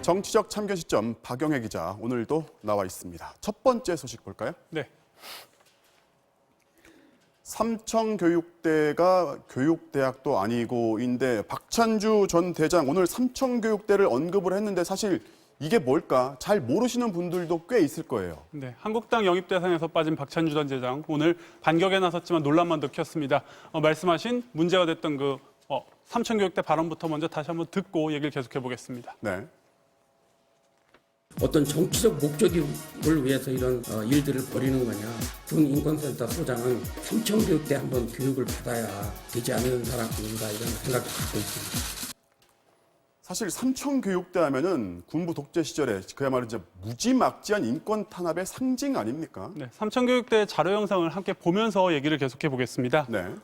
정치적 참견 시점 박영애 기자 오늘도 나와 있습니다. 첫 번째 소식 볼까요? 네. 삼청교육대가 교육대학도 아니고인데 박찬주 전 대장 오늘 삼청교육대를 언급을 했는데 사실 이게 뭘까 잘 모르시는 분들도 꽤 있을 거예요. 네, 한국당 영입 대상에서 빠진 박찬주 전 대장 오늘 반격에 나섰지만 논란만 더 켰습니다. 말씀하신 문제가 됐던 그 삼청교육대 발언부터 먼저 다시 한번 듣고 얘기를 계속해 보겠습니다. 네. 어떤 정치적 목적을 위해서 이런 일들을 벌이는 거냐. 군인권센터 소장은 삼청교육대 한번 교육을 받아야 되지 않는 사람인가 이런 생각도 갖고 있습니다. 사실 삼청교육대 하면은 군부 독재 시절에 그야말로 이제 무지막지한 인권 탄압의 상징 아닙니까? 네, 삼청교육대 자료 영상을 함께 보면서 얘기를 계속해 보겠습니다. 네.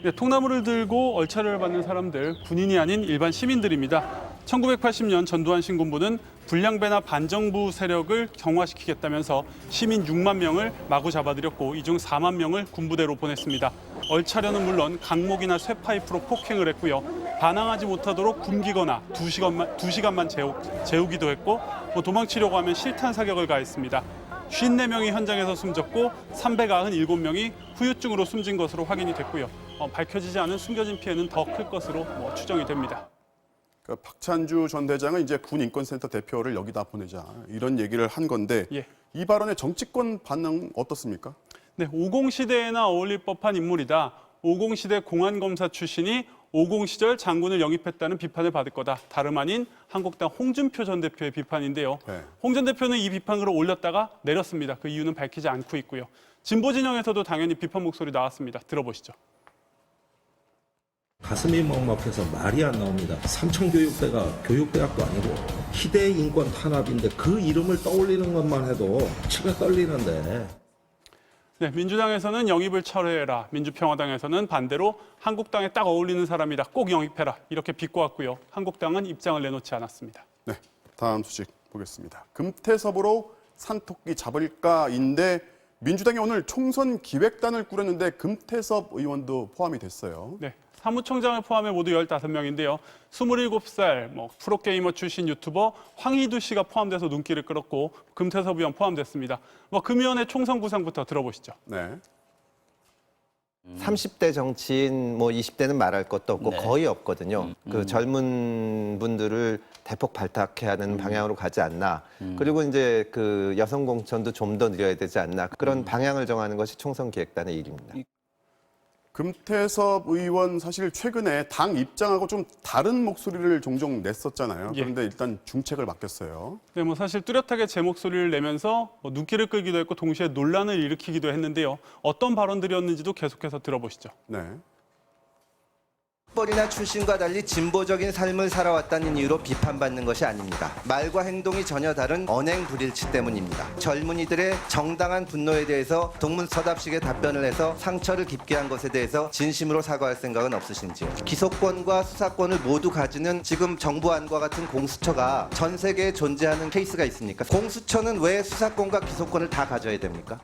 네, 통나무를 들고 얼차려를 받는 사람들, 군인이 아닌 일반 시민들입니다. 1980년 전두환 신군부는 불량배나 반정부 세력을 경화시키겠다면서 시민 6만 명을 마구 잡아들였고 이 중 4만 명을 군부대로 보냈습니다. 얼차려는 물론 강목이나 쇠파이프로 폭행을 했고요. 반항하지 못하도록 굶기거나 2시간만 재우기도 했고 도망치려고 하면 실탄 사격을 가했습니다. 54명이 현장에서 숨졌고 397명이 후유증으로 숨진 것으로 확인이 됐고요. 밝혀지지 않은 숨겨진 피해는 더 클 것으로 추정이 됩니다. 그러니까 박찬주 전 대장은 이제 군인권센터 대표를 여기다 보내자 이런 얘기를 한 건데 예. 이 발언의 정치권 반응 어떻습니까? 네, 50 시대에나 어울릴 법한 인물이다. 50 시대 공안검사 출신이 50 시절 장군을 영입했다는 비판을 받을 거다. 다름 아닌 한국당 홍준표 전 대표의 비판인데요. 네. 홍 전 대표는 이 비판으로 올렸다가 내렸습니다. 그 이유는 밝히지 않고 있고요. 진보 진영에서도 당연히 비판 목소리 나왔습니다. 들어보시죠. 가슴이 먹먹해서 말이 안 나옵니다. 삼청교육대가 교육대학도 아니고 희대의 인권 탄압인데 그 이름을 떠올리는 것만 해도 치가 떨리는데. 네, 민주당에서는 영입을 철회해라. 민주평화당에서는 반대로 한국당에 딱 어울리는 사람이다. 꼭 영입해라. 이렇게 비꼬았고요. 한국당은 입장을 내놓지 않았습니다. 네, 다음 소식 보겠습니다. 금태섭으로 산토끼 잡을까인데 민주당이 오늘 총선 기획단을 꾸렸는데 금태섭 의원도 포함이 됐어요. 네, 사무총장을 포함해 모두 15명인데요. 27살 프로게이머 출신 유튜버 황희두 씨가 포함돼서 눈길을 끌었고 금태섭 의원 포함됐습니다. 금 의원의 총선 구상부터 들어보시죠. 네. 30대 정치인 20대는 말할 것도 없고 네. 거의 없거든요. 그 젊은 분들을 대폭 발탁해야 하는 방향으로 가지 않나. 그리고 이제 그 여성 공천도 좀 더 늘려야 되지 않나. 그런 방향을 정하는 것이 총선 기획단의 일입니다. 금태섭 의원 사실 최근에 당 입장하고 좀 다른 목소리를 종종 냈었잖아요. 예. 그런데 일단 중책을 맡겼어요. 네, 사실 뚜렷하게 제 목소리를 내면서 눈길을 끌기도 했고 동시에 논란을 일으키기도 했는데요. 어떤 발언들이었는지도 계속해서 들어보시죠. 네. 학벌이나 출신과 달리 진보적인 삶을 살아왔다는 이유로 비판받는 것이 아닙니다. 말과 행동이 전혀 다른 언행 불일치 때문입니다. 젊은이들의 정당한 분노에 대해서 동문서답식의 답변을 해서 상처를 깊게 한 것에 대해서 진심으로 사과할 생각은 없으신지요? 기소권과 수사권을 모두 가지는 지금 정부 안과 같은 공수처가 전 세계에 존재하는 케이스가 있습니까? 공수처는 왜 수사권과 기소권을 다 가져야 됩니까?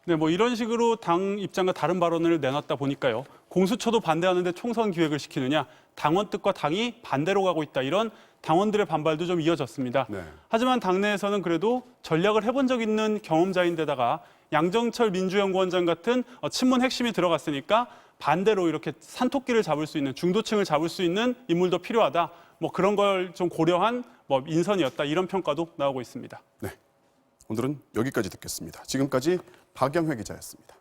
네, 이런 식으로 당 입장과 다른 발언을 내놨다 보니까요. 공수처도 반대하는데 총선 기획을 시키느냐, 당원 뜻과 당이 반대로 가고 있다. 이런 당원들의 반발도 좀 이어졌습니다. 네. 하지만 당내에서는 그래도 전략을 해본 적 있는 경험자인데다가 양정철 민주연구원장 같은 친문 핵심이 들어갔으니까 반대로 이렇게 산토끼를 잡을 수 있는, 중도층을 잡을 수 있는 인물도 필요하다. 그런 걸 좀 고려한 인선이었다. 이런 평가도 나오고 있습니다. 네. 오늘은 여기까지 듣겠습니다. 지금까지 박영회 기자였습니다.